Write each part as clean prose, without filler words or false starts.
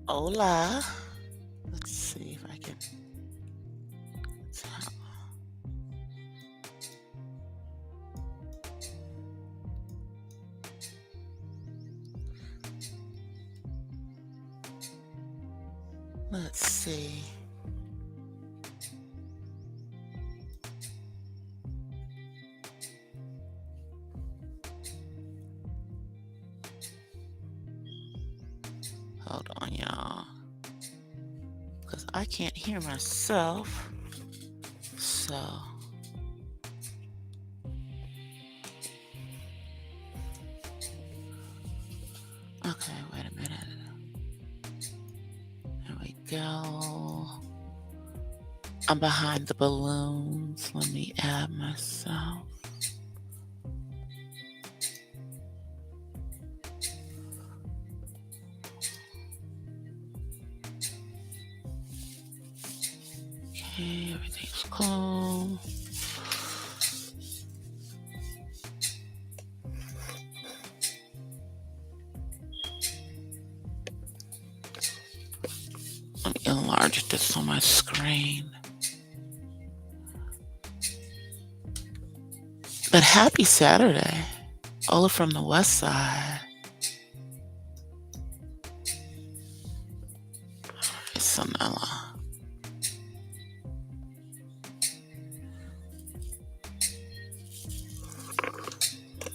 Hola. Let's see if I can tell. Let's see. Hold on, y'all. Because I can't hear myself. So, okay, wait a minute. There we go. I'm behind the balloons. Let me add myself. Okay, everything's cool. Let me enlarge this on my screen. But happy Saturday. Ola from the West Side. Sonella.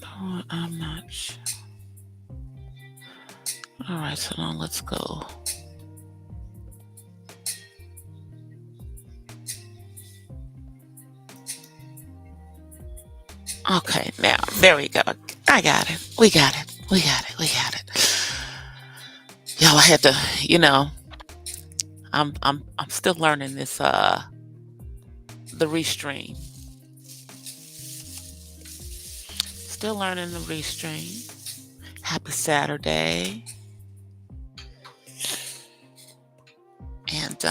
No, I'm not sure. All right, so now let's go. Okay, now there we go. I got it. We got it. We got it. We got it. Y'all, I had to, I'm still learning this the restream. Still learning the restream. Happy Saturday. And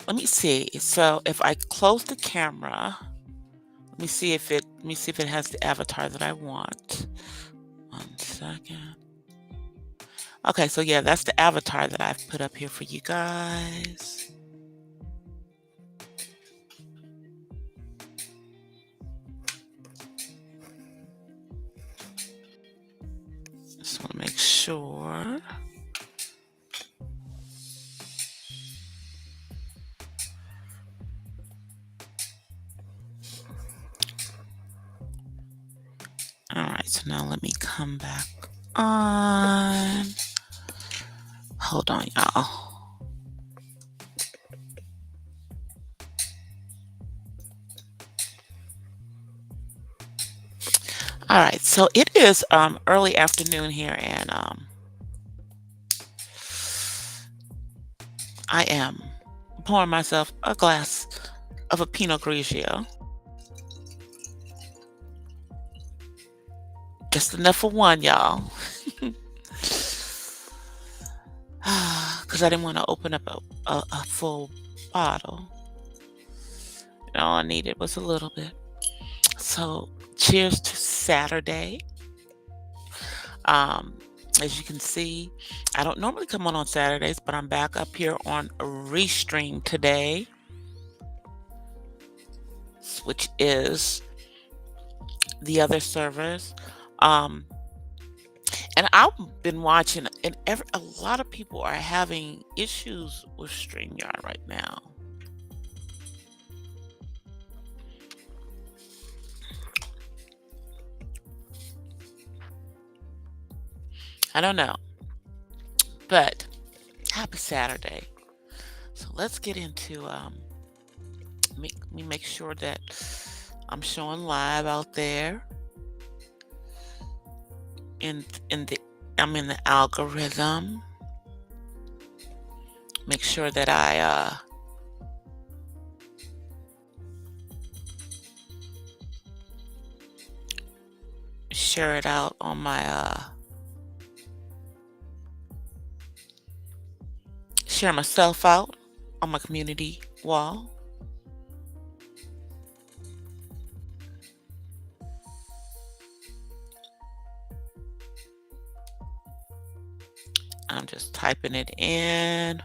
let me see. So if I close the camera, let me see if it has the avatar that I want. 1 second. Okay, so yeah, that's the avatar that I've put up here for you guys. Just want to make sure. All right, so now let me come back on. Hold on, y'all. All right, so it is early afternoon here, and I am pouring myself a glass of a Pinot Grigio. Just enough for one, y'all. Because I didn't want to open up a full bottle. All I needed was a little bit. So, cheers to Saturday. As you can see, I don't normally come on Saturdays, but I'm back up here on Restream today, which is the other servers. And I've been watching, and a lot of people are having issues with StreamYard right now. I don't know, but happy Saturday. So let's get into make sure that I'm showing live out there in the I'm in the algorithm. Make sure that I share it out on my share myself out on my community wall. I'm just typing it in.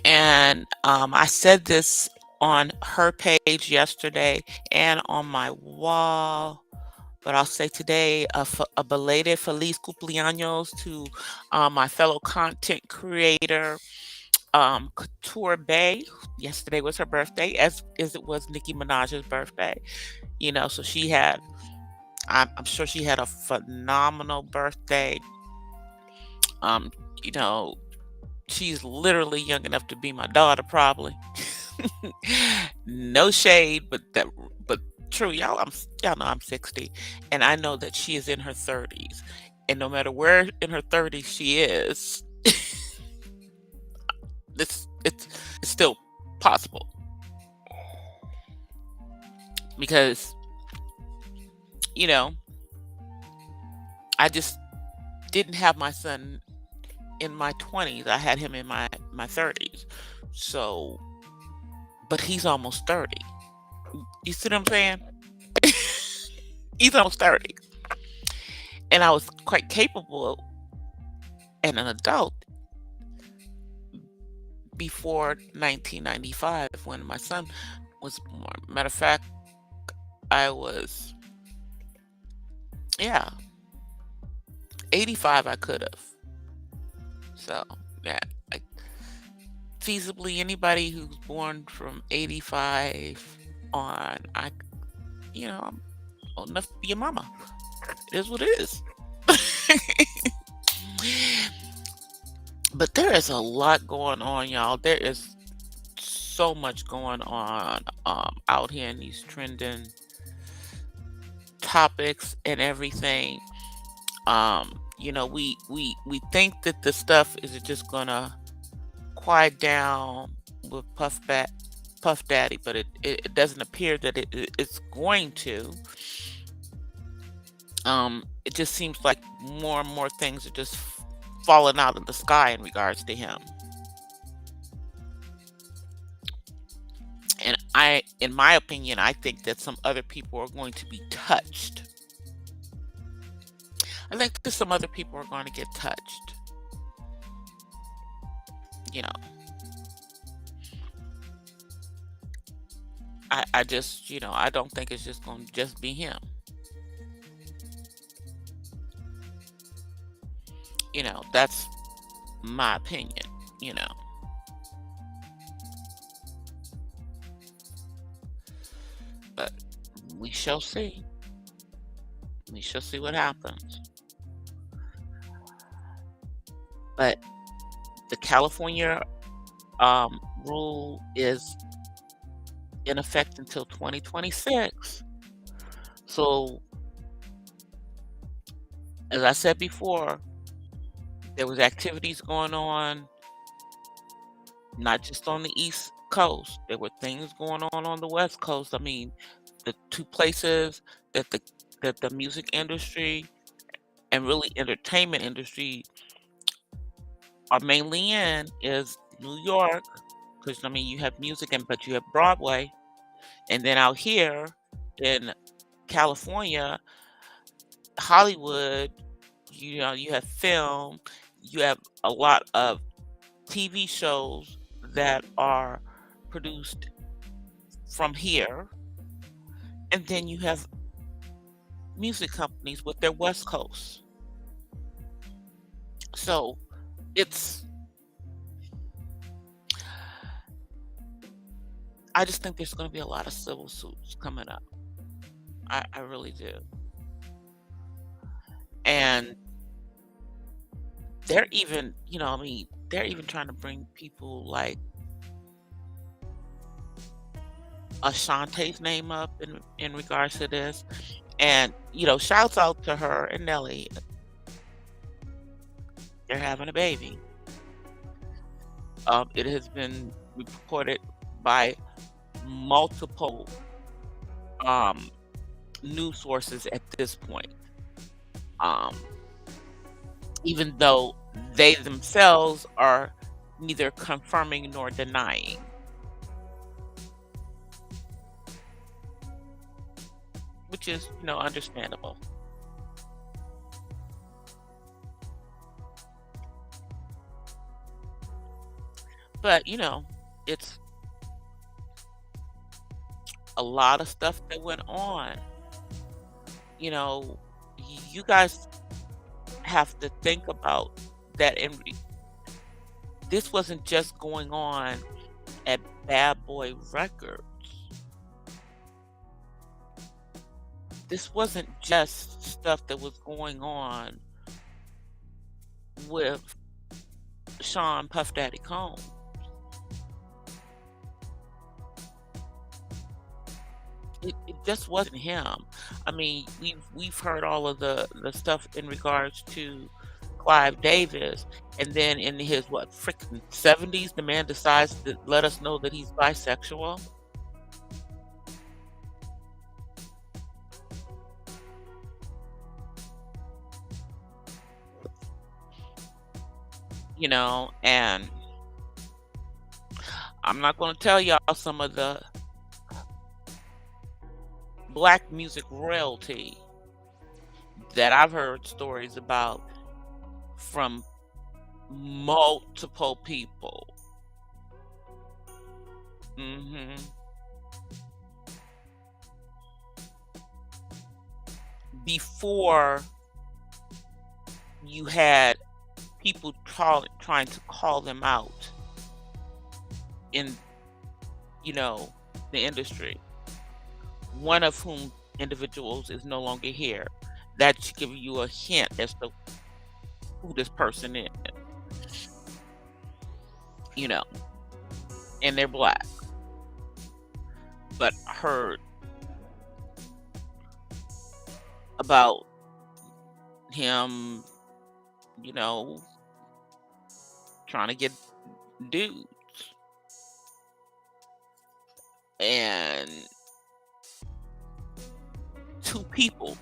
And I said this on her page yesterday and on my wall, but I'll say today a belated Feliz Cumpleaños to my fellow content creator, Couture Bay. Yesterday was her birthday, as it was Nicki Minaj's birthday. So she had, I'm sure she had a phenomenal birthday. Um, you know, she's literally young enough to be my daughter, probably. No shade, but true, y'all know I'm 60, and I know that she is in her 30s, and no matter where in her 30s she is, it's still possible because you know I just didn't have my son in my 20s. I had him in my 30s, so but he's almost 30. You see what I'm saying? He's almost 30, and I was quite capable and an adult before 1995 when my son was born. Matter of fact, I was, yeah, 85 I could have. So, yeah, like feasibly anybody who's born from 85 on, I'm old enough to be your mama. It is what it is. But there is a lot going on, y'all. There is so much going on out here in these trending topics and everything. We think that the stuff is just gonna quiet down with Puff Daddy, but it doesn't appear that it's going to. It just seems like more and more things are just falling out of the sky in regards to him. And in my opinion, I think that some other people are going to be touched. I think that some other people are going to get touched. You know, I just, I don't think it's just going to just be him. That's my opinion, you know. But we shall see. We shall see what happens. But the California rule is in effect until 2026. So, as I said before, there was activities going on, not just on the East Coast. There were things going on the West Coast. I mean, the two places that the music industry and really entertainment industry are mainly in is New York, because I mean you have music but you have Broadway, and then out here in California, Hollywood, you have film, you have a lot of TV shows that are produced from here, and then you have music companies with their West Coast. So it's I just think there's going to be a lot of civil suits coming up. I really do. And they're even, I mean, they're even trying to bring people like Ashante's name up in regards to this. And, shouts out to her and Nelly. They're having a baby. It has been reported by multiple um, news sources at this point. Um, Even though they themselves are neither confirming nor denying. which is, understandable. But, it's a lot of stuff that went on. You know, you guys have to think about that. And this wasn't just going on at Bad Boy Records. This wasn't just stuff that was going on with Sean Puff Daddy Combs. It just wasn't him. I mean, we've heard all of the stuff in regards to Clive Davis, and then in his what freaking 70s, the man decides to let us know that he's bisexual. And I'm not going to tell y'all some of the black music royalty that I've heard stories about from multiple people. hmm Before you had people trying to call them out in, you know, the industry, one of whom individuals is no longer here. That should give you a hint as to who this person is, you know, and they're black, but heard about him, you know, trying to get dudes. And two people,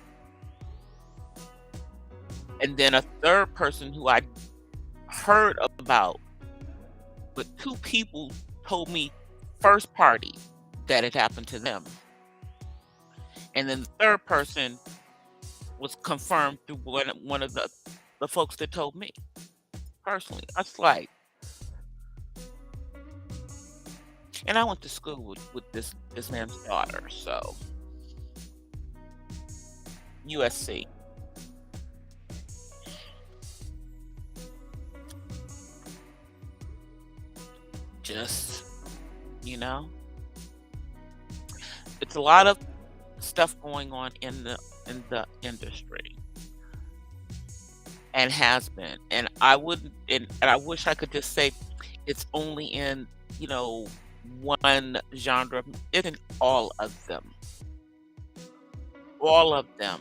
and then a third person who I heard about, but two people told me first party that it happened to them. And then the third person was confirmed through one of the folks that told me personally. I was like, and I went to school with this man's daughter, so USC. Just, you know, it's a lot of stuff going on in the industry, and has been. And I wouldn't and I wish I could just say it's only in, one genre. It's in all of them. All of them,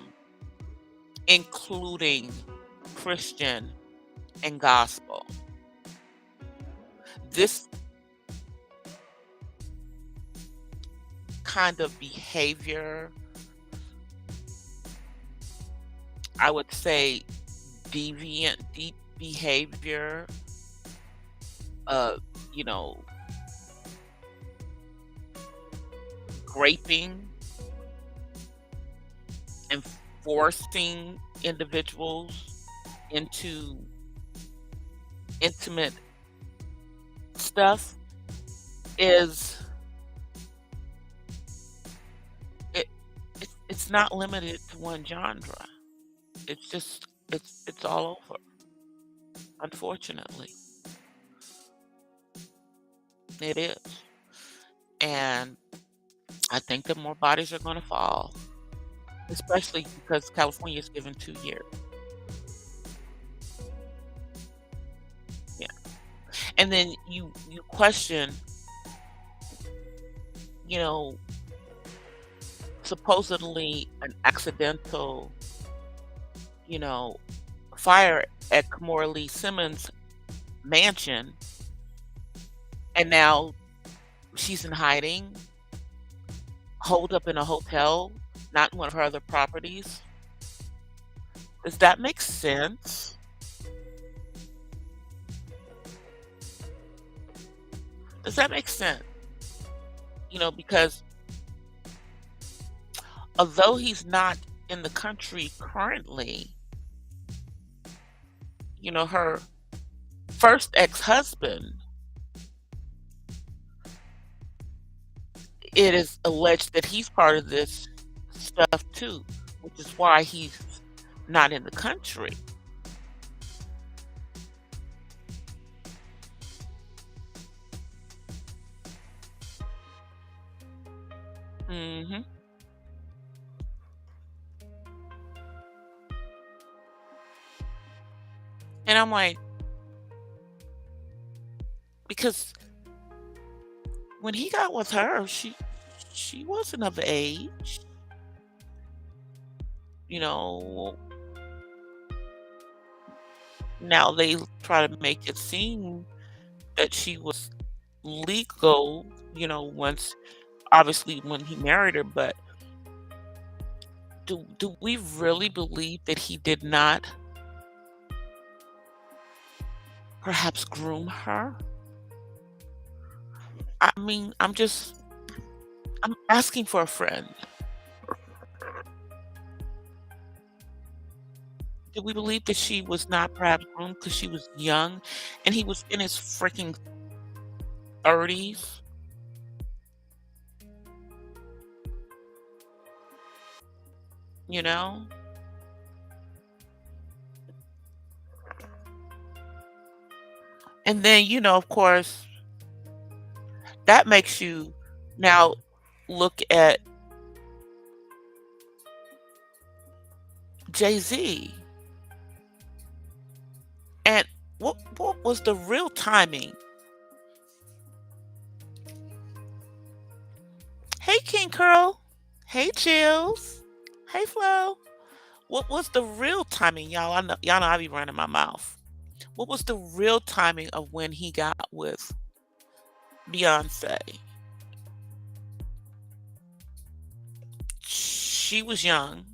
including Christian and gospel. This kind of behavior, I would say deviant, deep behavior, uh, you know, raping and forcing individuals into intimate stuff is it, it's not limited to one genre. It's just it's all over, unfortunately. It is. And I think that more bodies are going to fall, especially because California is given 2 years. Yeah. And then you question, you know, supposedly an accidental, you know, fire at Kamora Lee Simmons' mansion, and now she's in hiding, holed up in a hotel, not in one of her other properties. Does that make sense? Does that make sense? Because although he's not in the country currently, her first ex-husband, it is alleged that he's part of this stuff too, which is why he's not in the country. Mhm. And I'm like, because when he got with her, she wasn't of age. You know, now they try to make it seem that she was legal, once obviously when he married her, but do we really believe that he did not perhaps groom her? I mean, I'm asking for a friend. Do we believe that she was not perhaps groomed because she was young and he was in his freaking 30s, you know? And then, of course, that makes you now look at Jay-Z. And what was the real timing? Hey, King Curl. Hey, Chills. Hey, Flo. What was the real timing, y'all? Y'all know I be running my mouth. What was the real timing of when he got with Beyonce? She was young.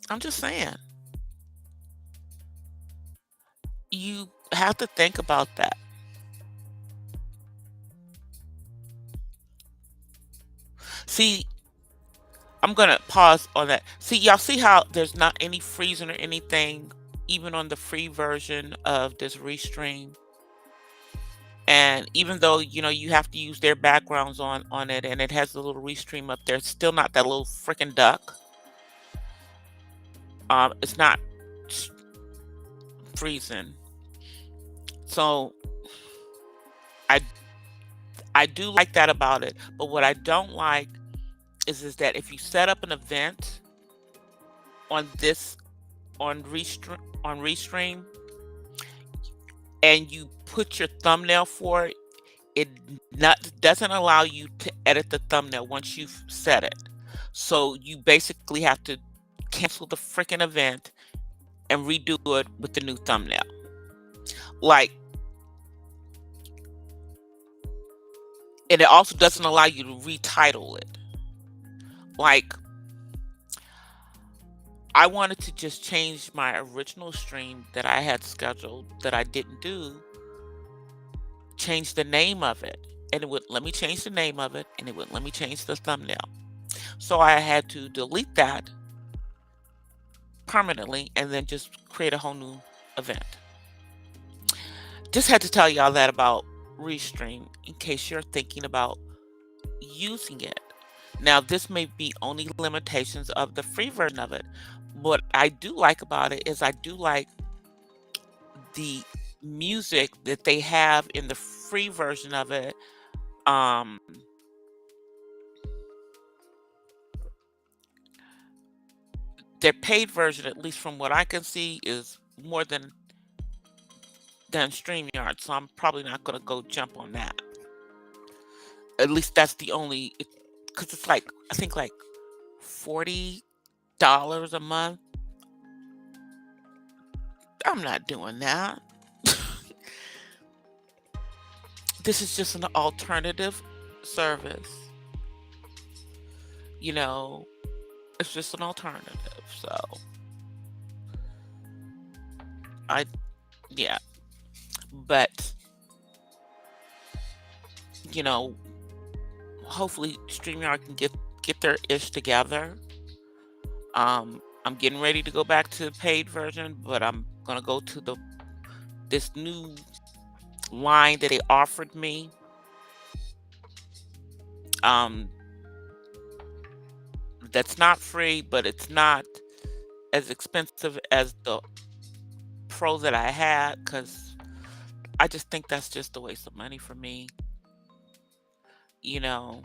I'm just saying. You have to think about that. See, I'm gonna pause on that. See, y'all see how there's not any freezing or anything, even on the free version of this restream. And even though you have to use their backgrounds on it, and it has a little restream up there, it's still not that little freaking duck. It's not s- freezing. So I I do like that about it. But what I don't like is that if you set up an event on this on restream and you put your thumbnail for it, it not doesn't allow you to edit the thumbnail once you've set it. So you basically have to cancel the freaking event and redo it with the new thumbnail. Like, and it also doesn't allow you to retitle it. Like, I wanted to just change my original stream that I had scheduled that I didn't do, change the name of it. And it would let me change the name of it, and it would let me change the thumbnail. So I had to delete that permanently and then just create a whole new event. Just had to tell y'all that about Restream in case you're thinking about using it. Now, this may be only limitations of the free version of it. What I do like about it is I do like the music that they have in the free version of it. Um, their paid version, at least from what I can see, is more than StreamYard. So I'm probably not gonna go jump on that. At least that's the only because it's like I think like $40 a month. I'm not doing that. This is just an alternative service. You know, it's just an alternative. So I, yeah, but you know, hopefully StreamYard can get their ish together. I'm getting ready to go back to the paid version, but I'm gonna go to the this new line that they offered me. Um, that's not free, but it's not as expensive as the pro that I had because I just think that's just a waste of money for me. You know,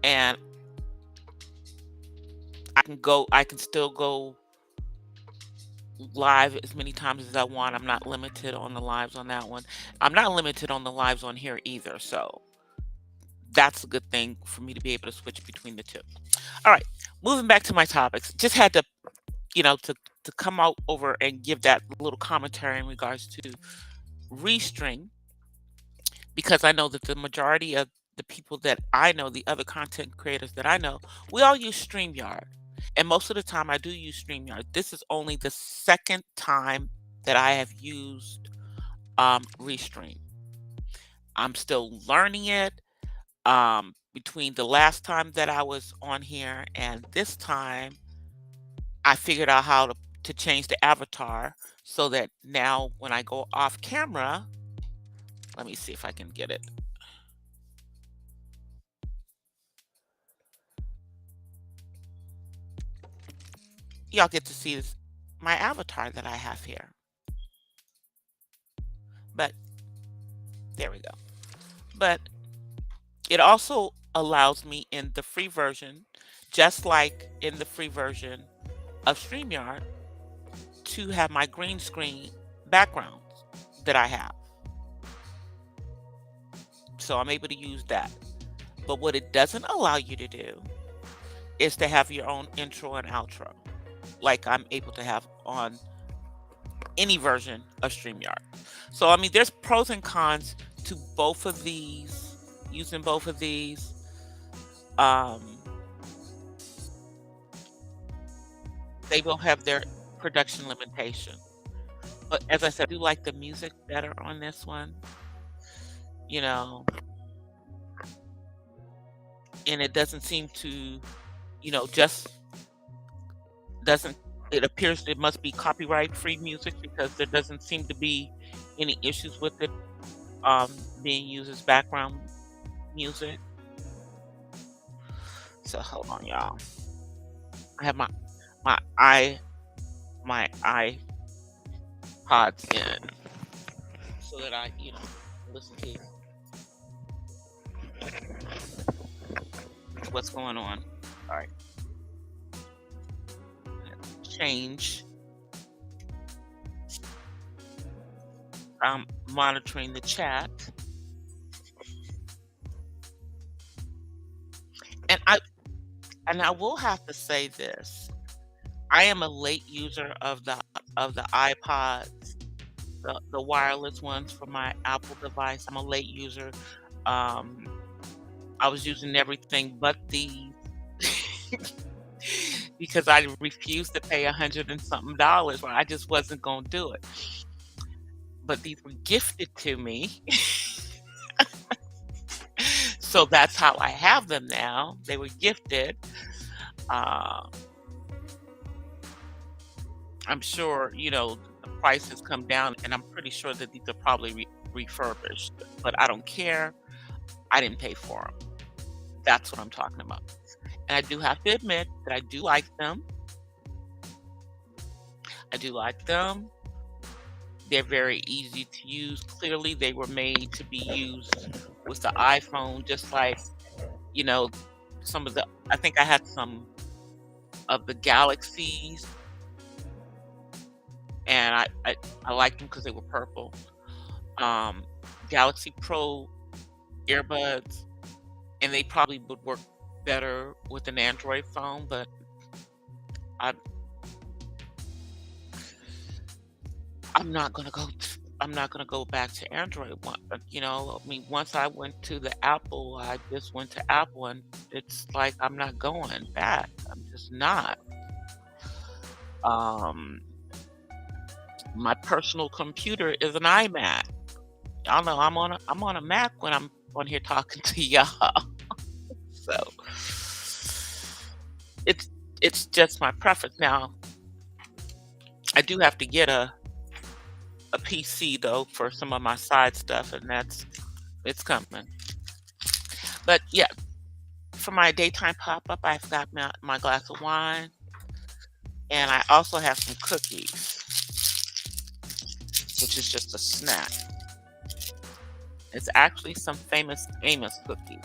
and I can still go live as many times as I want. I'm not limited on the lives on that one. I'm not limited on the lives on here either. So that's a good thing for me to be able to switch between the two. All right, moving back to my topics. Just had to, to come out over and give that little commentary in regards to Restream because I know that the majority of the people that I know, the other content creators that I know, we all use StreamYard. And most of the time I do use StreamYard. This is only the second time that I have used Restream. I'm still learning it. Between the last time that I was on here and this time, I figured out how to change the avatar so that now when I go off camera, let me see if I can get it. Y'all get to see this, my avatar that I have here. But there we go. But it also allows me in the free version, just like in the free version of StreamYard, to have my green screen backgrounds that I have. So I'm able to use that. But what it doesn't allow you to do is to have your own intro and outro, like I'm able to have on any version of StreamYard. So, I mean, there's pros and cons to both of these, using both of these. Um, they will have their production limitation. But as I said, I do like the music better on this one, you know, and it doesn't seem to, just doesn't, it appears it must be copyright free music because there doesn't seem to be any issues with it um, being used as background music. So hold on, y'all. I have my i my iPods in so that I, listen to what's going on. All right, change. I'm monitoring the chat, and I will have to say this. I am a late user of the iPods, the wireless ones for my Apple device. I'm a late user. Um, I was using everything but the because I refused to pay 100 and something dollars. Well, I just wasn't gonna do it. But these were gifted to me, so that's how I have them now. They were gifted. Uh, I'm sure the price has come down, and I'm pretty sure that these are probably refurbished. But I don't care. I didn't pay for them. That's what I'm talking about. And I do have to admit that I do like them. I do like them. They're very easy to use. Clearly, they were made to be used with the iPhone, just like, you know, some of the, I think I had some of the Galaxies, and I liked them because they were purple. Um, Galaxy Pro earbuds, and they probably would work better with an Android phone, but I I'm not gonna go I'm not gonna go back to Android one. I mean, once I went to the Apple, I just went to Apple, and it's like I'm not going back. I'm just not. Um, my personal computer is an iMac. Y'all know I'm on a Mac when I'm on here talking to y'all. So it's it's just my preference. Now, I do have to get a PC though for some of my side stuff, and that's it's coming. But yeah, for my daytime pop up, I've got my glass of wine, and I also have some cookies, which is just a snack. It's actually some famous Amos cookies.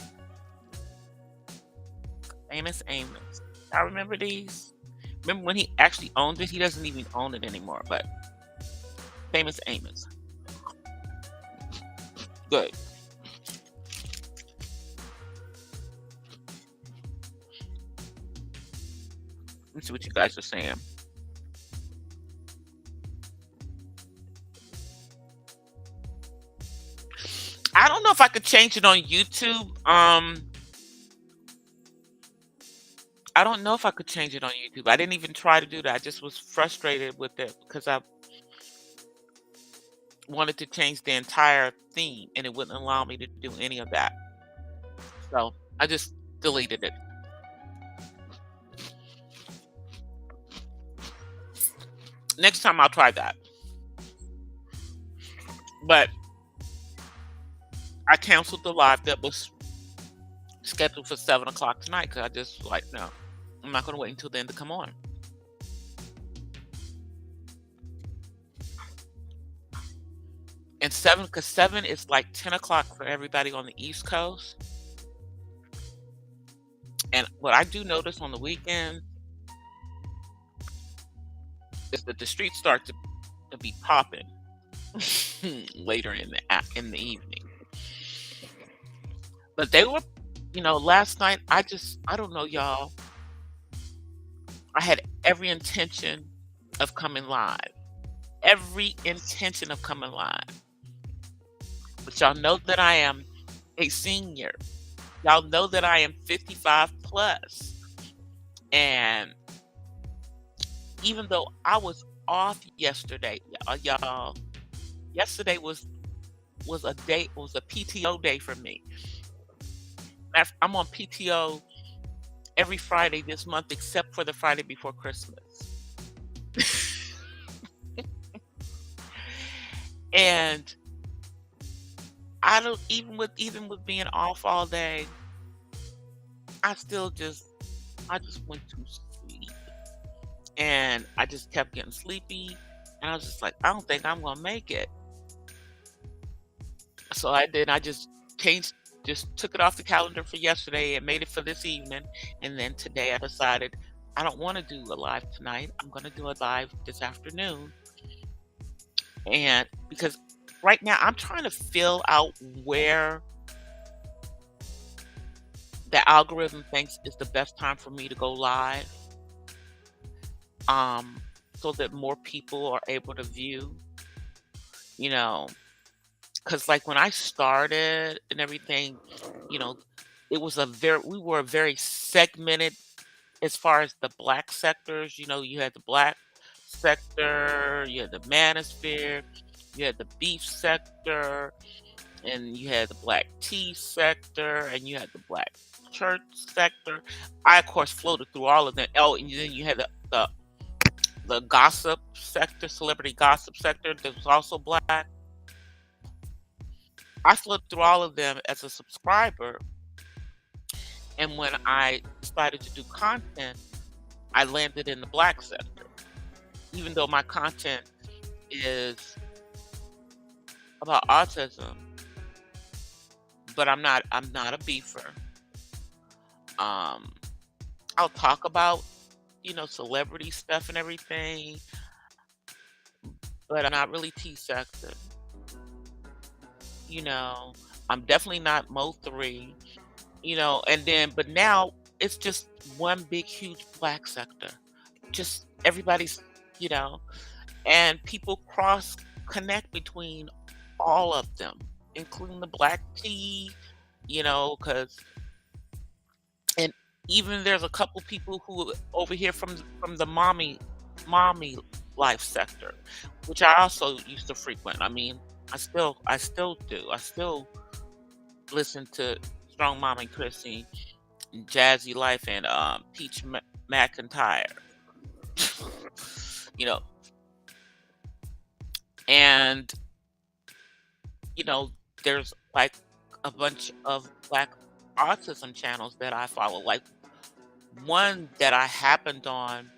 Famous Amos. I remember these. Remember when he actually owned it? He doesn't even own it anymore, but famous Amos. Good. Let's see what you guys are saying. I don't know if I could change it on YouTube. I don't know if I could change it on YouTube. I didn't even try to do that. I just was frustrated with it because I wanted to change the entire theme and it wouldn't allow me to do any of that. So I just deleted it. Next time I'll try that. But I canceled the live that was scheduled for 7 o'clock tonight because I just like, no, I'm not going to wait until then to come on. And because 7 is like 10 o'clock for everybody on the East Coast. And what I do notice on the weekend is that the streets start to be popping later in the evening. But they were, last night I don't know, y'all. I had every intention of coming live. Every intention of coming live. But y'all know that I am a senior. Y'all know that I am 55 plus. And even though I was off yesterday, y'all, yesterday was a PTO day for me. I'm on PTO every Friday this month except for the Friday before Christmas. And I don't even with being off all day, I just went to sleep. And I just kept getting sleepy. And I was just like, I don't think I'm gonna make it. So I just took it off the calendar for yesterday and made it for this evening. And then today I decided I don't want to do a live tonight. I'm gonna do a live this afternoon. And because right now I'm trying to fill out where the algorithm thinks is the best time for me to go live. So that more people are able to view, you know, because like when I started and everything, you know, we were very segmented as far as the black sectors. You had the black sector, you had the manosphere, you had the beef sector, and you had the black tea sector, and you had the black church sector. I of course floated through all of them. Oh, and then you had the gossip sector, celebrity gossip sector that was also black. I flipped through all of them as a subscriber, and when I decided to do content, I landed in the black sector. Even though my content is about autism, but I'm not a beefer. Um, I'll talk about, celebrity stuff and everything, but I'm not really T sector. You know, I'm definitely not Mo 3. But now it's just one big huge black sector. Just everybody's, you know, and people cross connect between all of them, including the black tea, because and even there's a couple people who over here from the mommy life sector, which I also used to frequent. I mean, I still do. I still listen to Strong Mom and Chrissy, Jazzy Life, and Peach McIntyre. You know, and you know, there's like a bunch of Black autism channels that I follow. Like one that I happened on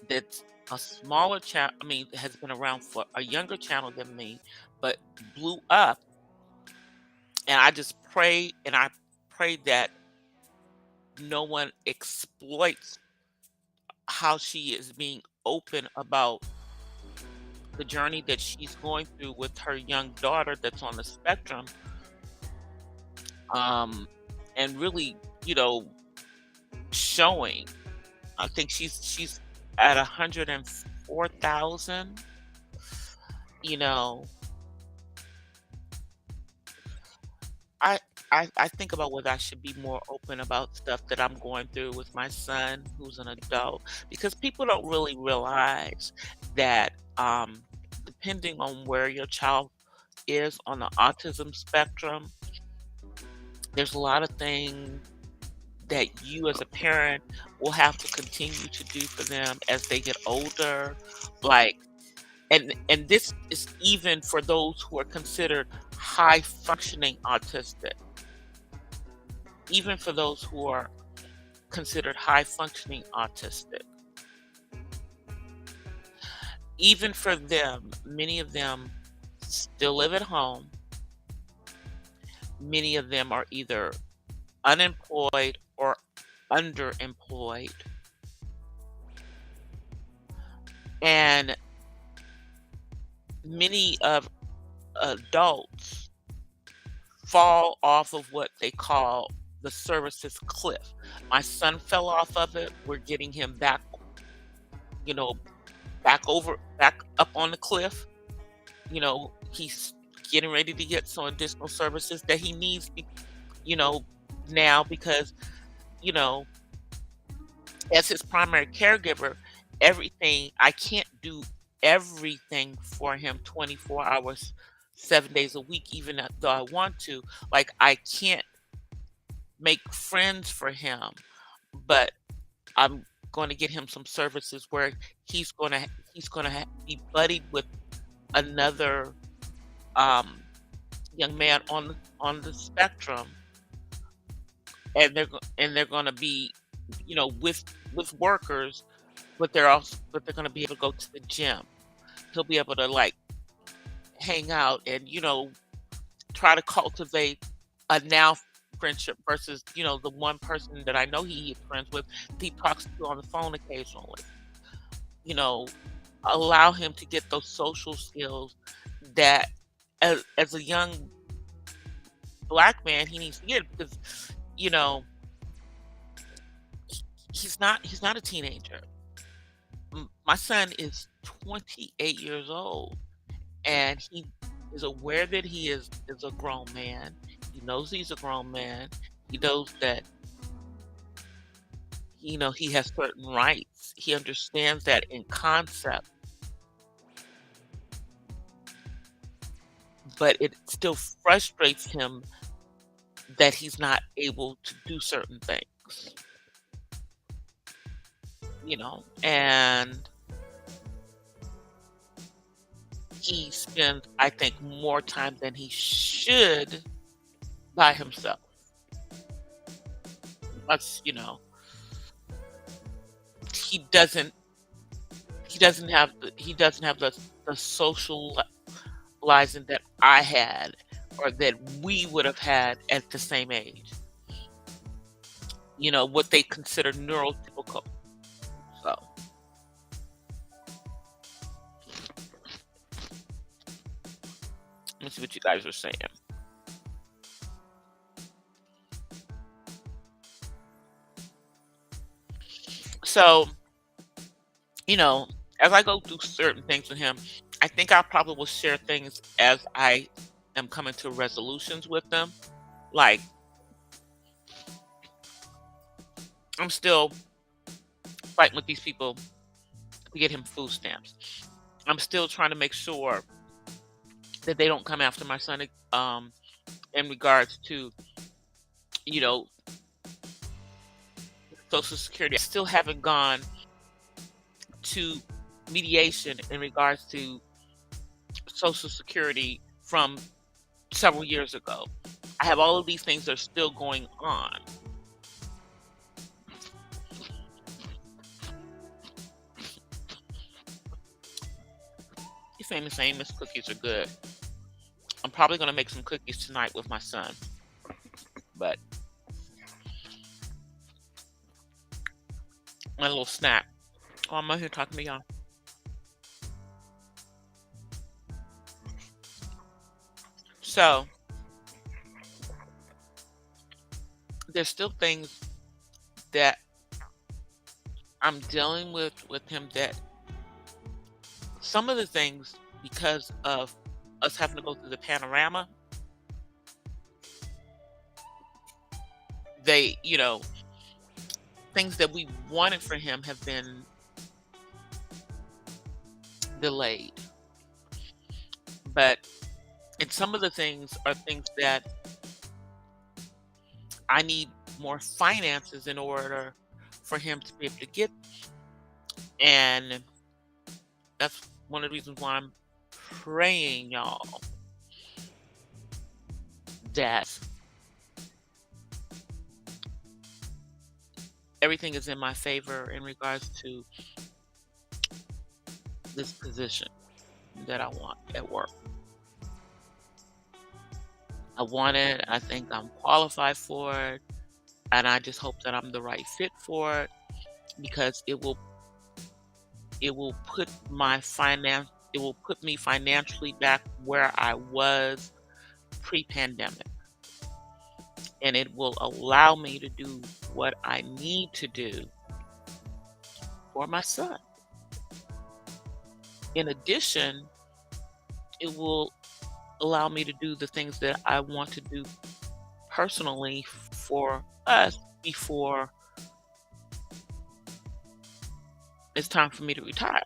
that's a smaller channel. I mean, has been around for a younger channel than me, but blew up. And I pray that no one exploits how she is being open about the journey that she's going through with her young daughter that's on the spectrum, um, and really, showing. I think she's at 104,000. You know, I I think about whether I should be more open about stuff that I'm going through with my son, who's an adult, because people don't really realize that, depending on where your child is on the autism spectrum, there's a lot of things that you as a parent will have to continue to do for them as they get older. Like, and this is even for those who are considered high functioning autistic, even for those who are considered high functioning autistic, even for them, many of them still live at home. Many of them are either unemployed or underemployed. And many of adults fall off of what they call the services cliff. My son fell off of it. We're getting him back, you know, back up on the cliff. He's getting ready to get some additional services that he needs, you know, now because, you know, as his primary caregiver, I can't do everything for him 24 hours, 7 days a week, even though I want to. Like, I can't make friends for him, but I'm going to get him some services where he's going to be buddied with another um, young man on the spectrum, and they're going to be, with workers, but they're going to be able to go to the gym. He'll be able to like hang out and try to cultivate a now friendship versus the one person that I know he is friends with, he talks to on the phone occasionally. You know, allow him to get those social skills that as a young Black man he needs to get, because you know he's not a teenager. My son is 28 years old, and he is aware that he is a grown man. He knows he's a grown man. He knows that he has certain rights. He understands that in concept, but it still frustrates him that he's not able to do certain things, and he spends, I think, more time than he should by himself. Plus, he doesn't he doesn't have the socializing that I had or that we would have had at the same age. What they consider neurotypical. So, let me see what you guys are saying. So, you know, as I go through certain things with him, I think I probably will share things as I am coming to resolutions with them. Like, I'm still fighting with these people to get him food stamps. I'm still trying to make sure that they don't come after my son. in regards to, you know, Social Security. I still haven't gone to mediation in regards to Social Security from several years ago. I have all of these things that are still going on. You famous Amos cookies are good. I'm probably gonna make some cookies tonight with my son, but my little snack. Oh, I'm out here talking to y'all. So there's still things that I'm dealing with him that some of the things because of us having to go through the panorama, they, things that we wanted for him have been delayed. But and some of the things are things that I need more finances in order for him to be able to get. And that's one of the reasons why I'm praying, y'all, that everything is in my favor in regards to this position that I want at work. I want it. I think I'm qualified for it. And I just hope that I'm the right fit for it because it will put me financially back where I was pre-pandemic, and it will allow me to do what I need to do for my son. In addition, it will allow me to do the things that I want to do personally for us before it's time for me to retire,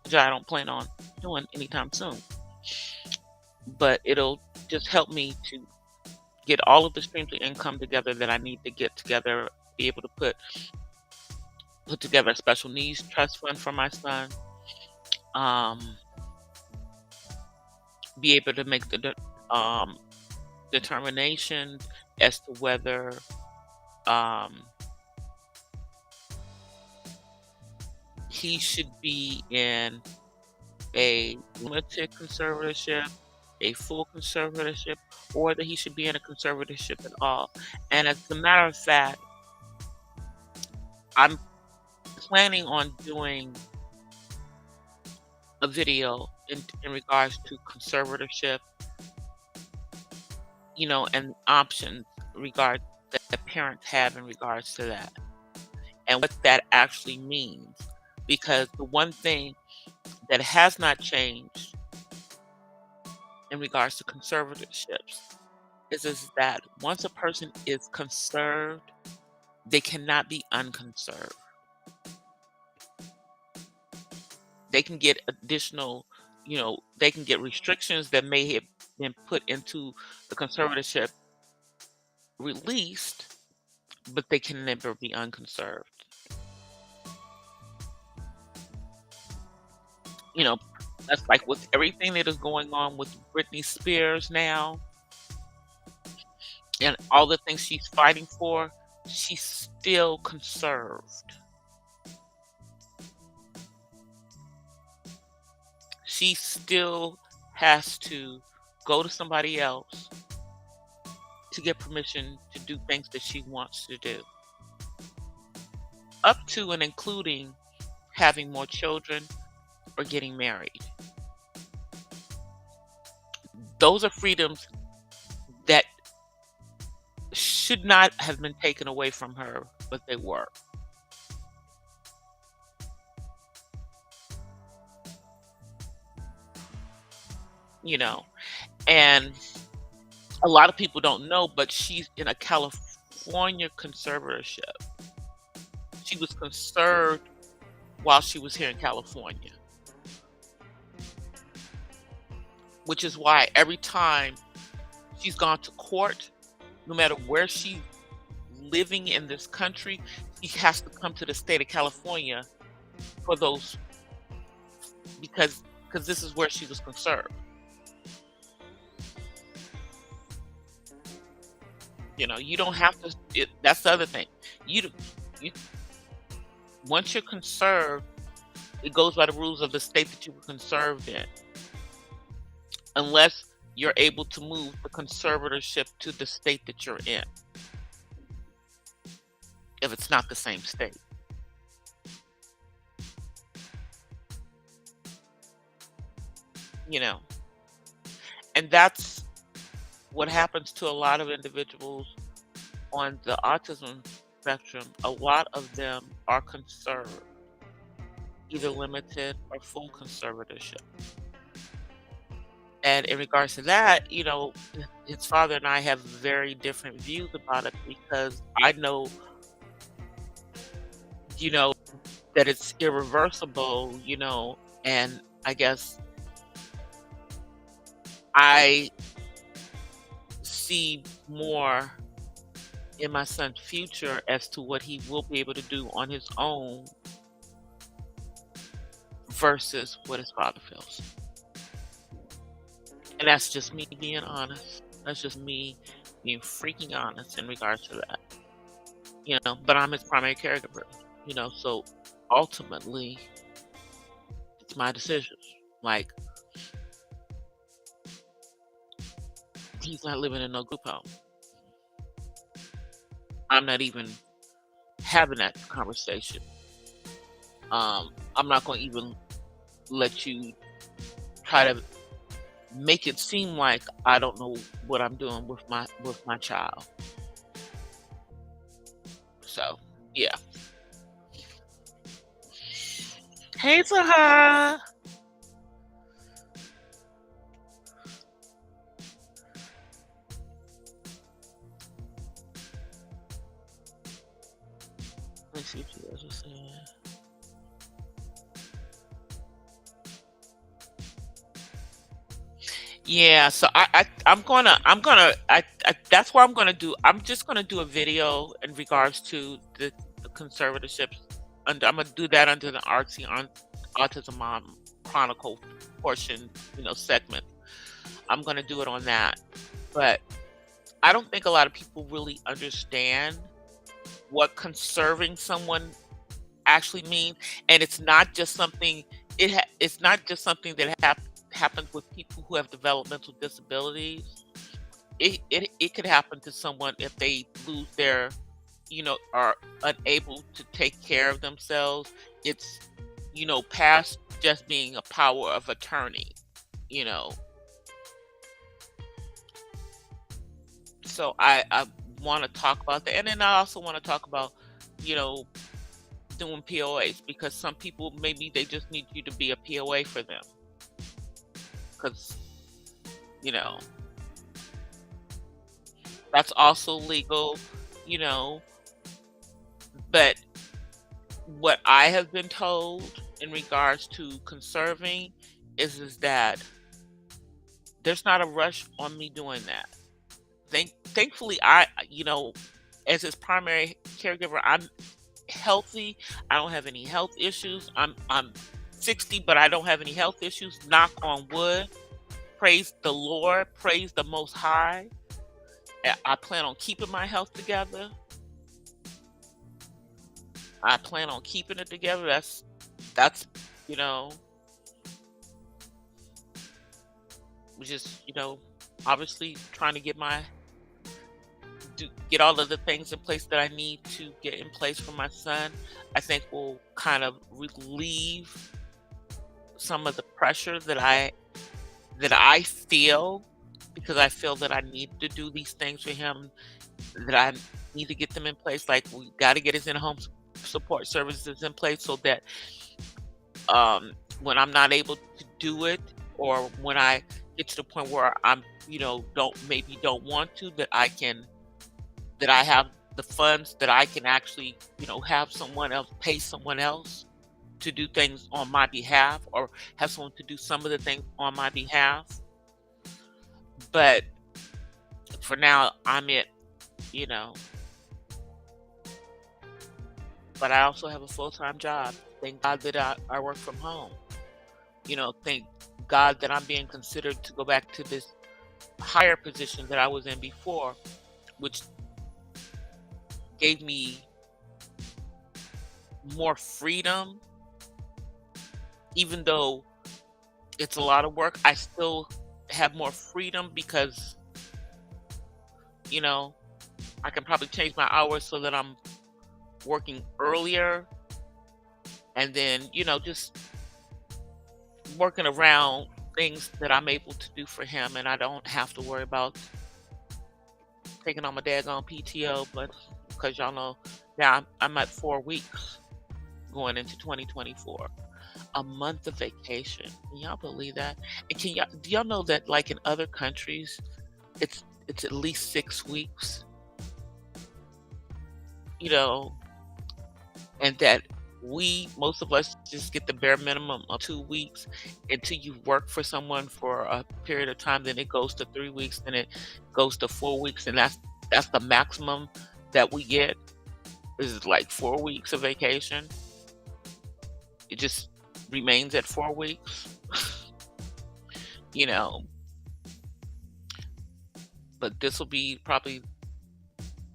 which I don't plan on doing anytime soon. But it'll just help me to get all of the streams of income together that I need to get together, be able to put together a special needs trust fund for my son, um, be able to make the determination as to whether um, he should be in a limited conservatorship, a full conservatorship, or that he should be in a conservatorship at all. And as a matter of fact, I'm planning on doing a video in regards to conservatorship, and options regard that parents have in regards to that and what that actually means. Because the one thing that has not changed in regards to conservatorships is that once a person is conserved, they cannot be unconserved. They can get additional, they can get restrictions that may have been put into the conservatorship released, but they can never be unconserved. You know, that's like with everything that is going on with Britney Spears now and all the things she's fighting for, she's still conserved. She still has to go to somebody else to get permission to do things that she wants to do, up to and including having more children or getting married. Those are freedoms that should not have been taken away from her, but they were. You know, and a lot of people don't know, but she's in a California conservatorship. She was conserved while she was here in California, which is why every time She's gone to court. No matter where she's living in this country, she has to come to the state of California for those because this is where she was conserved. You don't have to. That's the other thing. You, d- you once you're conserved, it goes by the rules of the state that you were conserved in, unless you're able to move the conservatorship to the state that you're in, if it's not the same state. You know, and that's what happens to a lot of individuals on the autism spectrum. A lot of them are conserved, either limited or full conservatorship. And in regards to that, his father and I have very different views about it because I know, you know, that it's irreversible, and I guess I see more in my son's future as to what he will be able to do on his own versus what his father feels. And that's just me being honest. That's just me being freaking honest in regards to that. But I'm his primary caregiver, so ultimately it's my decision. Like, he's not living in no group home. I'm not even having that conversation. I'm not going to even let you try to make it seem like I don't know what I'm doing with my child. So, yeah. Hey, Zaha. Let me see what you guys are saying. Yeah, so that's what I'm gonna do. I'm just gonna do a video in regards to the conservatorships. I'm gonna do that under the artsy on autism mom chronicle portion, segment. I'm gonna do it on that, but I don't think a lot of people really understand what conserving someone actually means, and it's not just something that happens with people who have developmental disabilities. It could happen to someone if they lose their, are unable to take care of themselves. It's, past just being a power of attorney, you know. So I want to talk about that, and then I also want to talk about, you know, doing POAs because some people maybe they just need you to be a POA for them because you know that's also legal, you know. But what I have been told in regards to conserving is that there's not a rush on me doing that. Thankfully, as his primary caregiver, I'm healthy. I don't have any health issues. I'm 60, but I don't have any health issues. Knock on wood. Praise the Lord. Praise the Most High. I plan on keeping my health together. I plan on keeping it together. That's you know, just obviously trying to get all of the things in place that I need to get in place for my son. I think will kind of relieve some of the pressure that I feel because I feel that I need to do these things for him, that I need to get them in place. Like we got to get his in-home support services in place so that when I'm not able to do it, or when I get to the point where I'm don't want to, that I have the funds that I can actually have someone else pay someone else to do things on my behalf, or have someone to do some of the things on my behalf. But for now, I'm it, you know, but I also have a full-time job. Thank God that I work from home. Thank God that I'm being considered to go back to this higher position that I was in before, which gave me more freedom. Even though it's a lot of work, I still have more freedom because, you know, I can probably change my hours so that I'm working earlier and then, just working around things that I'm able to do for him, and I don't have to worry about taking on my daggone PTO, but because y'all know now I'm at 4 weeks going into 2024. A month of vacation. Can y'all believe that? And do y'all know that like in other countries, it's at least 6 weeks, you know, and that most of us just get the bare minimum of 2 weeks until you work for someone for a period of time, then it goes to 3 weeks, then it goes to 4 weeks, and that's the maximum that we get is like 4 weeks of vacation. It just remains at 4 weeks, you know. But this will be probably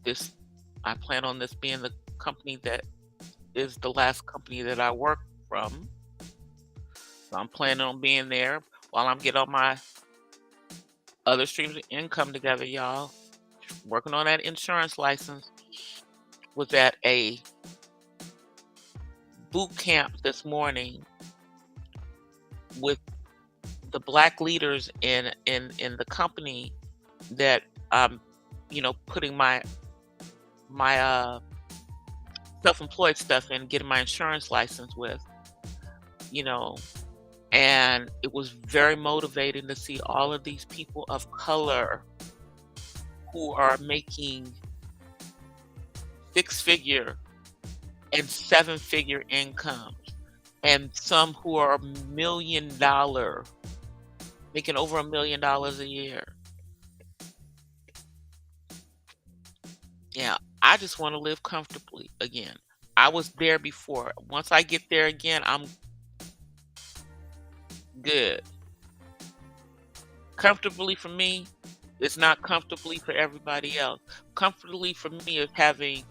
this. I plan on this being the company that is the last company that I work from. So I'm planning on being there while I'm getting all my other streams of income together, y'all. Working on that insurance license. Was at a boot camp this morning with the black leaders in the company that I'm, putting my self-employed stuff in, getting my insurance license with, you know, and it was very motivating to see all of these people of color who are making six-figure and seven-figure incomes, and some who are making over $1 million a year. Yeah, I just want to live comfortably again. I was there before. Once I get there again, I'm good. Comfortably for me, it's not comfortably for everybody else. Comfortably for me is having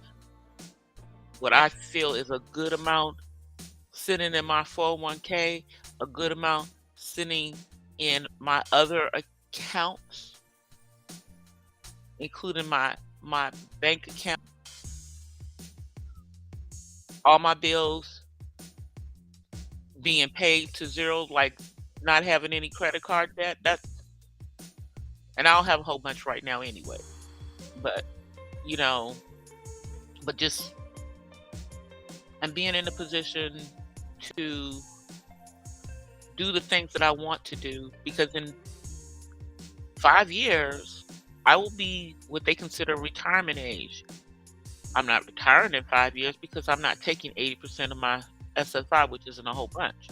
what I feel is a good amount sitting in my 401k, a good amount sitting in my other accounts, including my bank account, all my bills being paid to zero, like not having any credit card debt. And I don't have a whole bunch right now anyway. But you know, but just and being in a position to do the things that I want to do because in 5 years I will be what they consider retirement age. I'm not retiring in 5 years because I'm not taking 80% of my SSI, which isn't a whole bunch.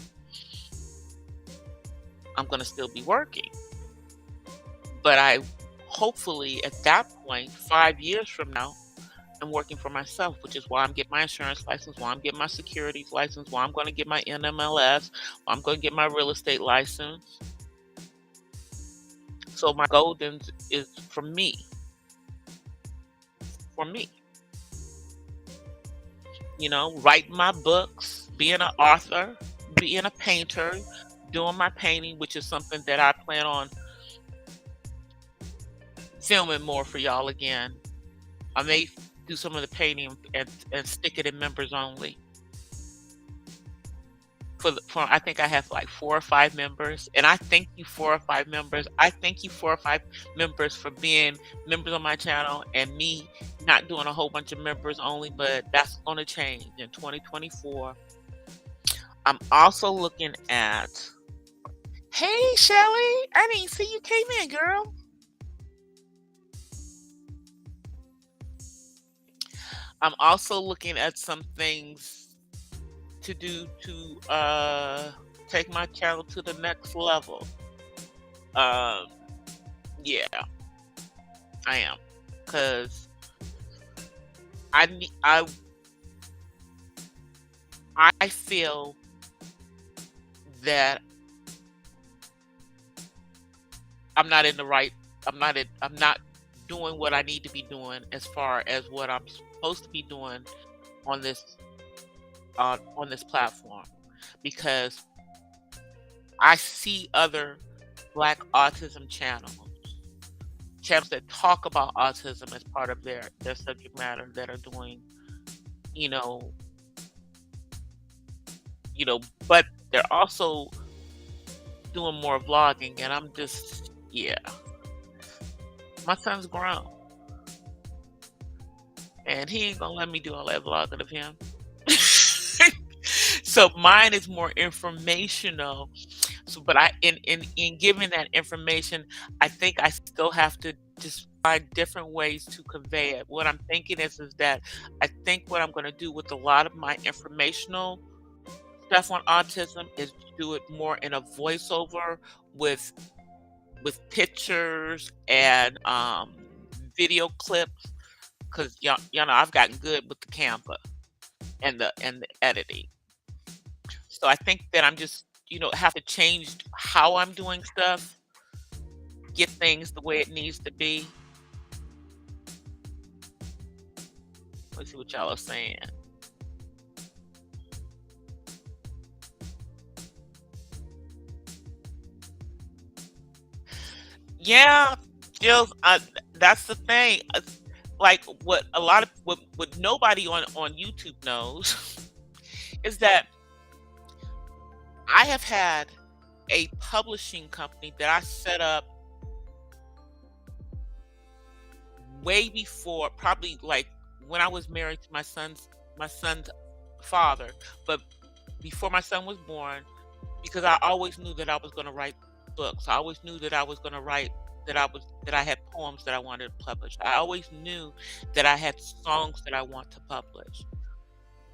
I'm going to still be working. But I hopefully at that point, 5 years from now, I'm working for myself, which is why I'm getting my insurance license, why I'm getting my securities license, why I'm going to get my NMLS, why I'm going to get my real estate license. So my golden is for me. For me. Writing my books, being an author, being a painter, doing my painting, which is something that I plan on filming more for y'all again. I may do some of the painting and stick it in members only. For I think I have like 4 or 5 members, and I thank you 4 or 5 members. I thank you 4 or 5 members for being members on my channel and me not doing a whole bunch of members only, but that's going to change in 2024. I'm also looking at, hey Shelly, I didn't see you came in, girl. I'm also looking at some things to do to take my channel to the next level. Yeah. I am, because I nee I feel that I'm not in the right I'm not doing what I need to be doing as far as what I'm supposed to be doing on this platform, because I see other Black autism channels that talk about autism as part of their subject matter, that are doing, you know you know, but they're also doing more vlogging, and I'm just, yeah. My son's grown, and he ain't gonna let me do all that vlogging of him. So mine is more informational. So, but in giving that information, I think I still have to just find different ways to convey it. What I'm thinking is that I think what I'm going to do with a lot of my informational stuff on autism is do it more in a voiceover with pictures and video clips, because y'all know I've gotten good with the Canva and the editing. So I think that I'm just, have to change how I'm doing stuff, get things the way it needs to be. Let's see what y'all are saying. Yeah, Jill, that's the thing. Like what a lot of what nobody on YouTube knows is that I have had a publishing company that I set up way before, probably like when I was married to my son's father, but before my son was born, because I always knew that I was going to write books. I always knew that I was going to write that I had poems that I wanted to publish. I always knew that I had songs that I want to publish.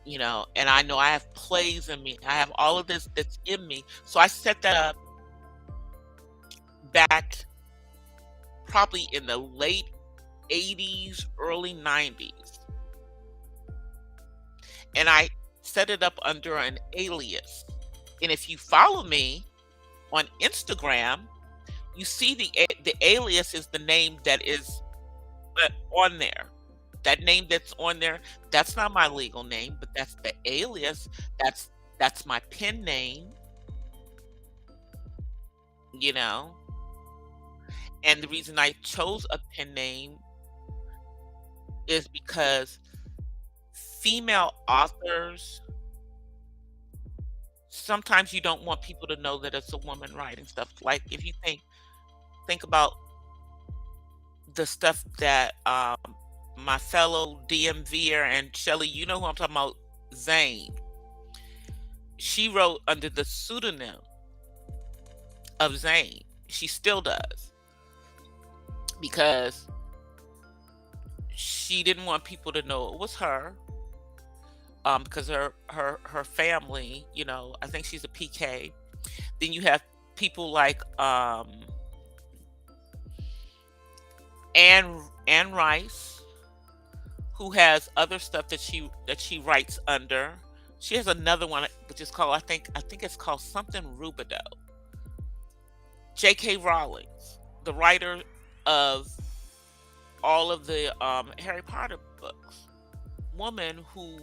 And I know I have plays in me. I have all of this that's in me. So I set that up back probably in the late 80s, early 90s. And I set it up under an alias. And if you follow me on Instagram, you see the alias is the name that is on there. That name that's on there, that's not my legal name, but that's the alias. That's my pen name, you know. And the reason I chose a pen name is because female authors, sometimes you don't want people to know that it's a woman writing stuff. Like if you think about the stuff that my fellow DMVer and Shelly, you know who I'm talking about, Zane. She wrote under the pseudonym of Zane. She still does, because she didn't want people to know it was her. Because her family, I think she's a PK. Then you have people like Anne Rice, who has other stuff that she writes under. She has another one which is called, I think it's called something Rubido. J.K. Rowling's, the writer of all of the Harry Potter books, woman who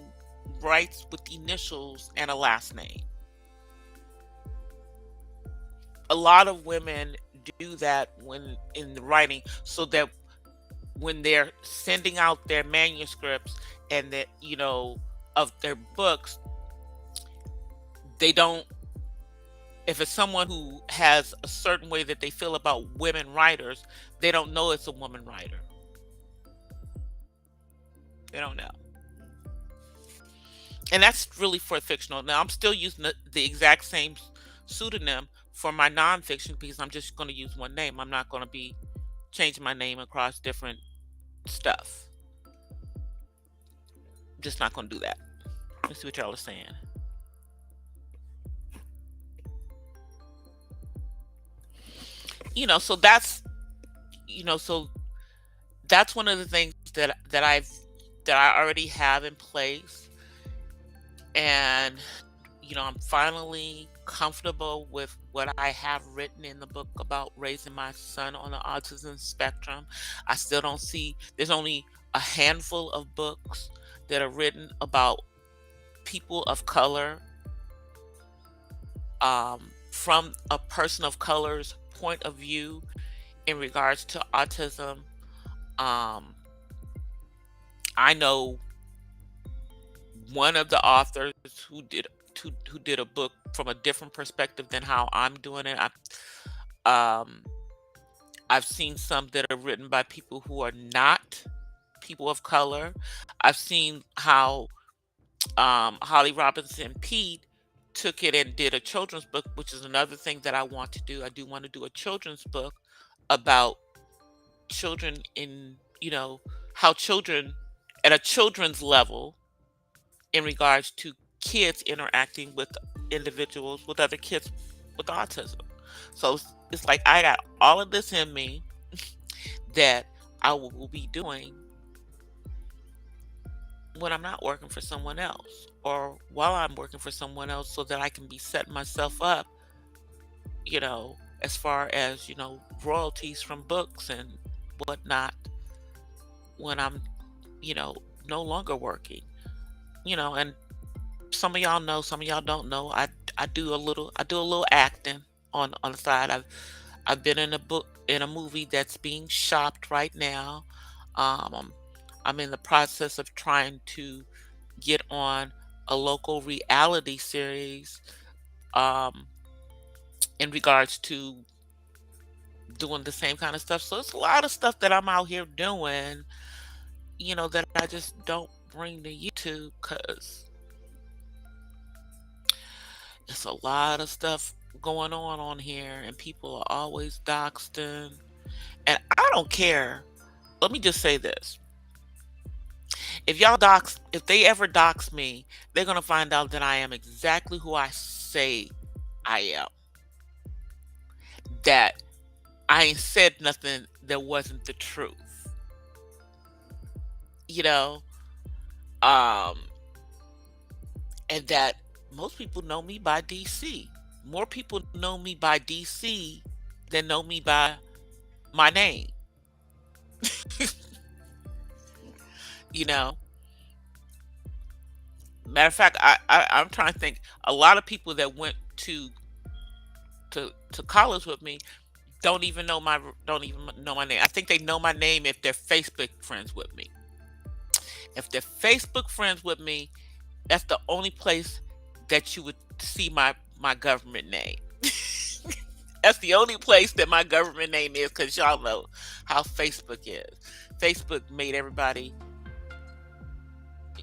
writes with initials and a last name. A lot of women do that when in the writing, so that when they're sending out their manuscripts and that of their books, they don't if it's someone who has a certain way that they feel about women writers, they don't know it's a woman writer. They don't know. And that's really for fictional. Now I'm still using the exact same pseudonym for my nonfiction, because I'm just going to use one name. I'm not going to be changing my name across different stuff. I'm just not going to do that. Let's see what y'all are saying. So that's, so that's one of the things that I already have in place, and I'm finally comfortable with what I have written in the book about raising my son on the autism spectrum. I still don't see there's only a handful of books that are written about people of color, from a person of color's point of view in regards to autism. Um, I know one of the authors who did a book from a different perspective than how I'm doing it. Um, I've seen some that are written by people who are not people of color. I've seen how Holly Robinson Pete took it and did a children's book, which is another thing that I want to do. I do want to do a children's book about children how children at a children's level in regards to kids interacting with individuals with other kids with autism. So it's like I got all of this in me that I will be doing when I'm not working for someone else or while I'm working for someone else so that I can be setting myself up, as far as, royalties from books and whatnot when I'm, you know, no longer working. And some of y'all know, some of y'all don't know. I do a little acting on the side. I've been in a movie that's being shopped right now. Um, I'm in the process of trying to get on a local reality series um, in regards to doing the same kind of stuff. So it's a lot of stuff that I'm out here doing, that I just don't bring to YouTube because it's a lot of stuff going on here, and people are always doxing. And I don't care. Let me just say this. If they ever dox me, they're going to find out that I am exactly who I say I am. That I ain't said nothing that wasn't the truth. You know, um, and that most people know me by DC. More people know me by DC than know me by my name. You know, matter of fact, I'm trying to think. A lot of people that went to college with me don't even know my name. I think they know my name if they're Facebook friends with me. If they're Facebook friends with me, that's the only place that you would see my government name. That's the only place that my government name is because y'all know how Facebook is. Facebook made everybody,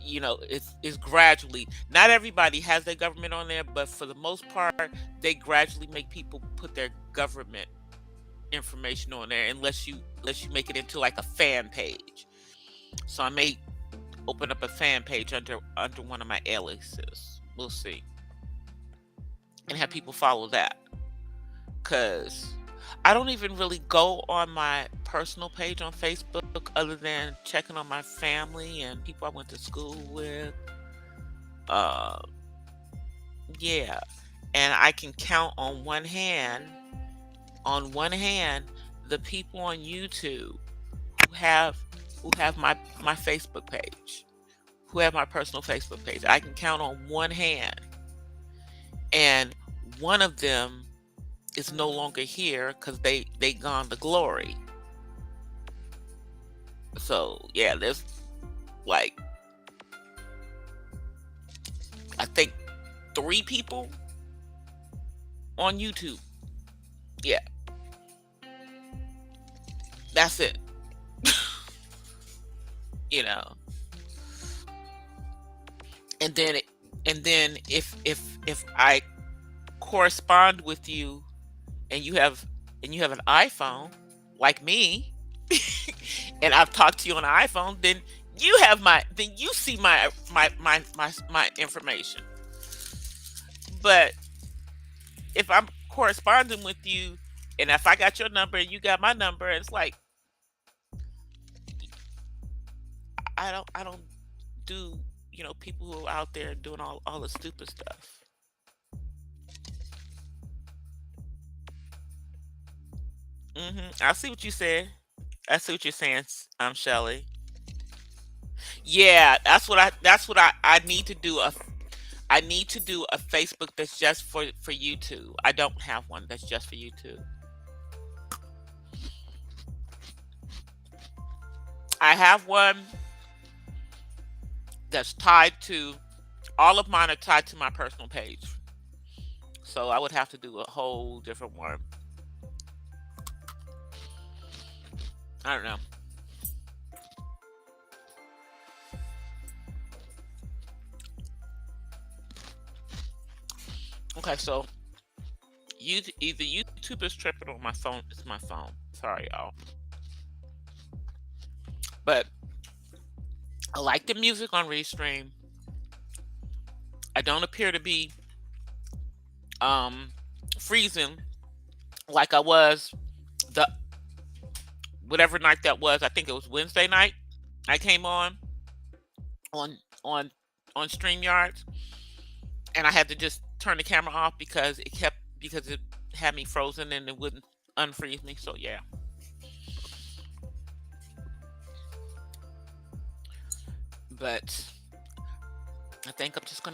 it's gradually, not everybody has their government on there, but for the most part, they gradually make people put their government information on there unless you make it into like a fan page. So I may open up a fan page under one of my aliases. We'll see. And have people follow that. Cause I don't even really go on my personal page on Facebook other than checking on my family and people I went to school with. Uh yeah. And I can count on one hand the people on YouTube who have who have my Facebook page, who have my personal Facebook page. I can count on one hand. And one of them is no longer here because they gone to glory. So yeah, there's like I think three people on YouTube. Yeah, that's it. You know, and then if I correspond with you and you have an iPhone like me, and I've talked to you on an iPhone, then you see my information. But if I'm corresponding with you, and if I got your number and you got my number, it's like I don't do, people who are out there doing all the stupid stuff. I see what you said. I see what you're saying, Shelly. Yeah, that's what I need to do. I need to do a Facebook that's just for YouTube. I don't have one that's just for YouTube. I have one that's tied to all of mine are tied to my personal page. So I would have to do a whole different one. I don't know. Okay, so either YouTube is tripping or my phone is my phone. Sorry, y'all. But I like the music on Restream. I don't appear to be um freezing like I was the whatever night that was. I think it was Wednesday night. I came on on on StreamYard, and I had to just turn the camera off because it had me frozen and it wouldn't unfreeze me. So yeah, but I think I'm just I'm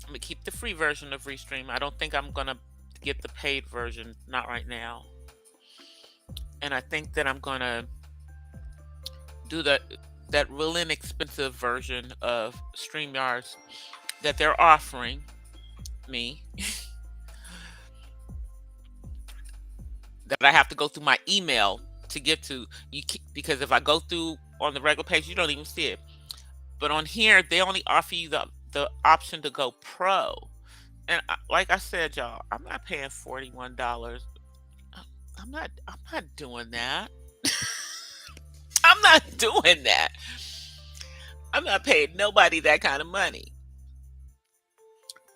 gonna keep the free version of Restream. I don't think I'm gonna get the paid version, not right now. And I think that I'm gonna do that real inexpensive version of StreamYards that they're offering me that I have to go through my email to get to because if I go through on the regular page, you don't even see it. But on here, they only offer you the option to go pro. And like I said, y'all, I'm not paying $41. I'm not doing that. I'm not doing that. I'm not paying nobody that kind of money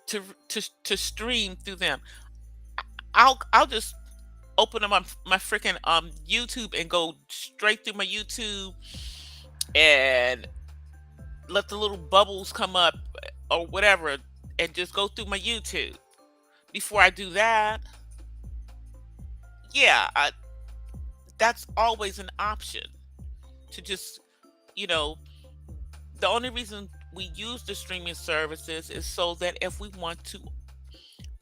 to stream through them. I'll just open up my freaking YouTube and go straight through my YouTube and let the little bubbles come up or whatever and just go through my YouTube. Before I do that, yeah, that's always an option to just, you know, the only reason we use the streaming services is so that if we want to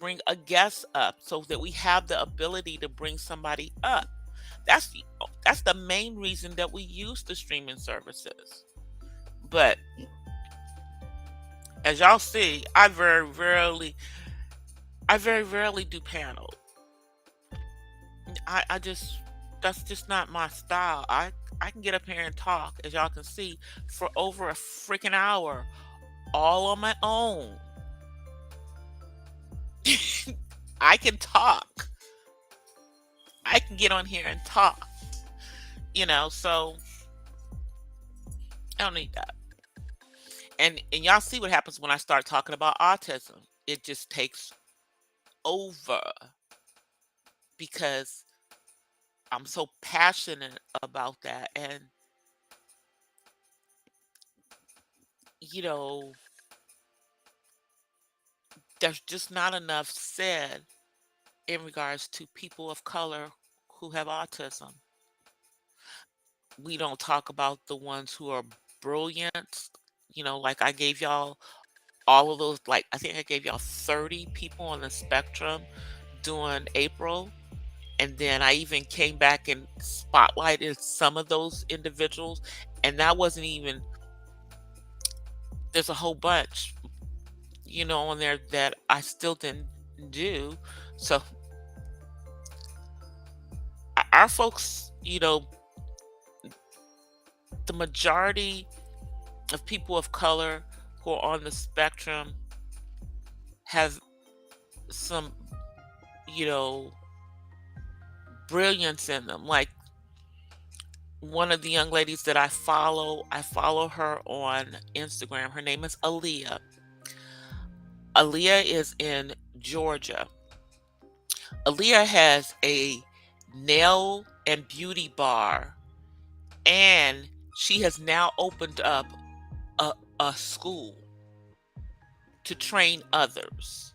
bring a guest up, so that we have the ability to bring somebody up. That's the main reason that we use the streaming services. But as y'all see, I very rarely do panel. I just that's just not my style. I can get up here and talk, as y'all can see, for over a freaking hour, all on my own. I can talk. I can get on here and talk. So I don't need that. And y'all see what happens when I start talking about autism. It just takes over because I'm so passionate about that. And you know, there's just not enough said in regards to people of color who have autism. We don't talk about the ones who are brilliant. Like I gave y'all all of those, like I think I gave y'all 30 people on the spectrum during April. And then I even came back and spotlighted some of those individuals. And that wasn't even, there's a whole bunch, on there that I still didn't do. So our folks, the majority of people of color who are on the spectrum have some, you know, brilliance in them. Like one of the young ladies that I follow her on Instagram. Her name is Aaliyah. Aaliyah is in Georgia. Aaliyah has a nail and beauty bar and She has now opened up a, a school to train others,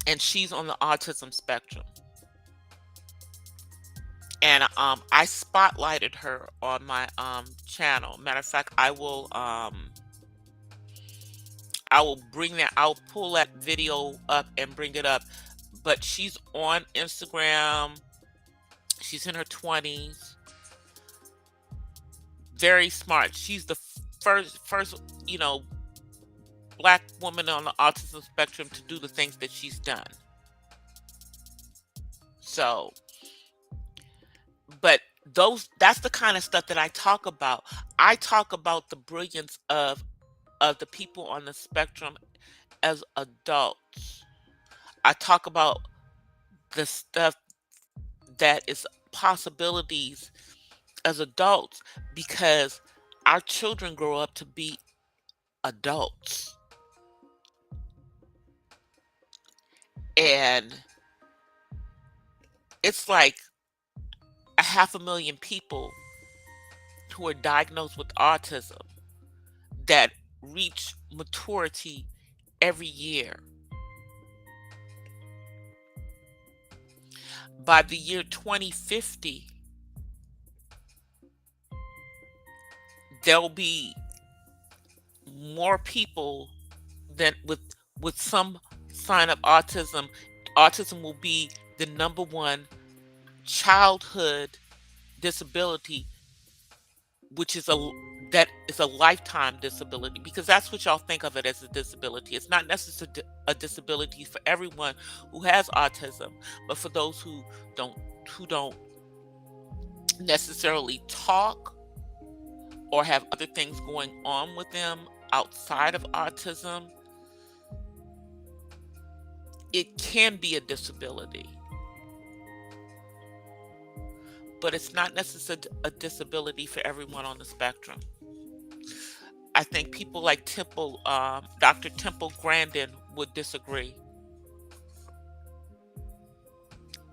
and she's on the autism spectrum. And I spotlighted her on my channel. Matter of fact, I will bring that. I'll pull that video up and bring it up. But she's on Instagram. She's in her 20s. Very smart. She's the first black woman on the autism spectrum to do the things that she's done. So, but that's the kind of stuff that I talk about. I talk about the brilliance of the people on the spectrum as adults. I talk about the stuff that is possibilities as adults because our children grow up to be adults. And it's like 500,000 people who are diagnosed with autism that reach maturity every year. By the year 2050, there'll be more people than with some sign of autism. Autism will be the number one childhood disability, which is that is a lifetime disability, because that's what y'all think of it as, a disability. It's not necessarily a disability for everyone who has autism, but for those who don't necessarily talk or have other things going on with them outside of autism, it can be a disability, but it's not necessarily a disability for everyone on the spectrum. I think people like Dr. Temple Grandin would disagree.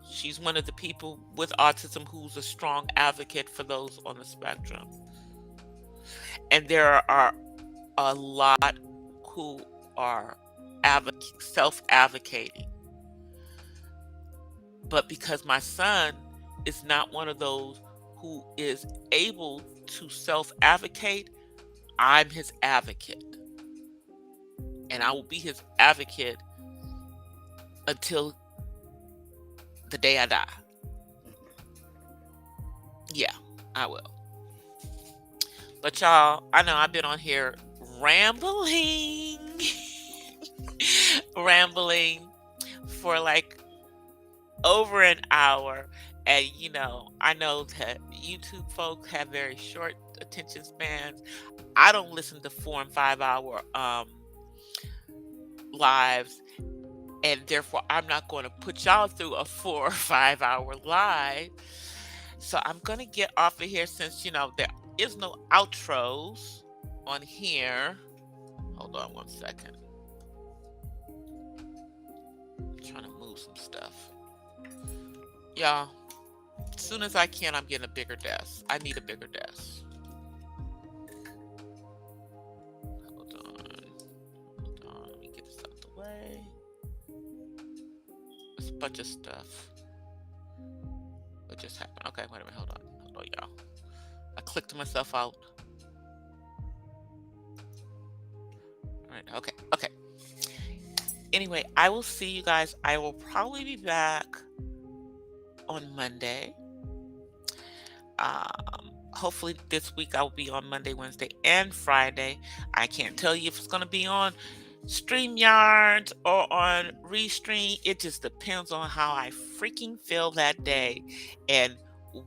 She's one of the people with autism who's a strong advocate for those on the spectrum. And there are a lot who are self-advocating. But because my son is not one of those who is able to self-advocate, I'm his advocate. And I will be his advocate until the day I die. Yeah, I will. But y'all, I know I've been on here rambling, rambling for like over an hour. And I know that YouTube folks have very short attention spans. I don't listen to 4 and 5 hour lives, and therefore I'm not going to put y'all through a 4 or 5 hour live. So I'm going to get off of here since there is no outros on here. Hold on one second. I'm trying to move some stuff. Y'all, as soon as I can, I'm getting a bigger desk. I need a bigger desk. Hold on. Let me get this out the way. There's a bunch of stuff. What just happened? Okay, wait a minute. Hold on, y'all. I clicked myself out. All right, okay. Anyway, I will see you guys. I will probably be back on Monday. Hopefully this week I will be on Monday, Wednesday, and Friday. I can't tell you if it's going to be on StreamYard or on Restream. It just depends on how I freaking feel that day and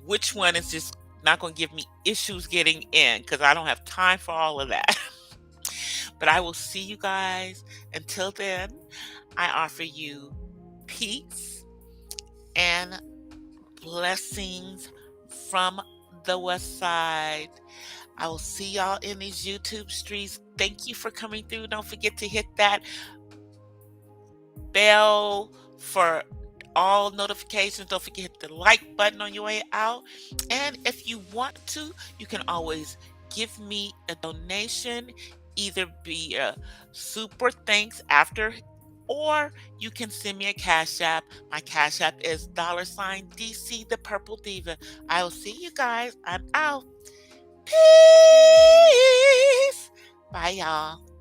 which one is just not going to give me issues getting in, because I don't have time for all of that. But I will see you guys. Until then, I offer you peace and blessings from the West Side. I will see y'all in these YouTube streets. Thank you for coming through. Don't forget to hit that bell for all notifications. Don't forget to hit the like button on your way out. And if you want to, you can always give me a donation, either be a super thanks after, or you can send me a cash app. My cash app is $DC the Purple Diva. I will see you guys. I'm out. Peace. Bye, y'all.